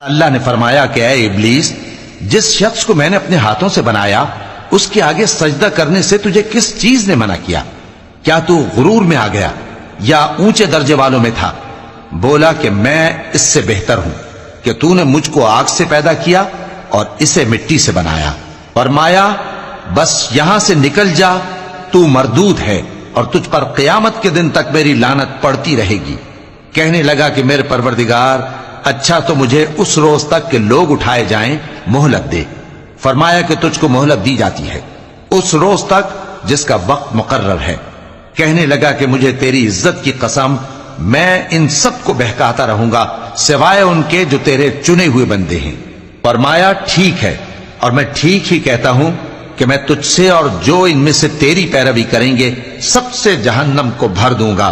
اللہ نے فرمایا کہ اے ابلیس، جس شخص کو میں نے اپنے ہاتھوں سے بنایا اس کے آگے سجدہ کرنے سے تجھے کس چیز نے منع کیا؟ کیا تو غرور میں آ گیا یا اونچے درجے والوں میں تھا؟ بولا کہ میں اس سے بہتر ہوں کہ تو نے مجھ کو آگ سے پیدا کیا اور اسے مٹی سے بنایا۔ فرمایا بس یہاں سے نکل جا، تو مردود ہے اور تجھ پر قیامت کے دن تک میری لعنت پڑتی رہے گی۔ کہنے لگا کہ میرے پروردگار، اچھا تو مجھے اس روز تک کہ لوگ اٹھائے جائیں مہلت دے۔ فرمایا کہ تجھ کو مہلت دی جاتی ہے اس روز تک جس کا وقت مقرر ہے۔ کہنے لگا کہ مجھے تیری عزت کی قسم، میں ان سب کو بہکاتا رہوں گا سوائے ان کے جو تیرے چنے ہوئے بندے ہیں۔ فرمایا ٹھیک ہے، اور میں ٹھیک ہی کہتا ہوں کہ میں تجھ سے اور جو ان میں سے تیری پیروی کریں گے سب سے جہنم کو بھر دوں گا۔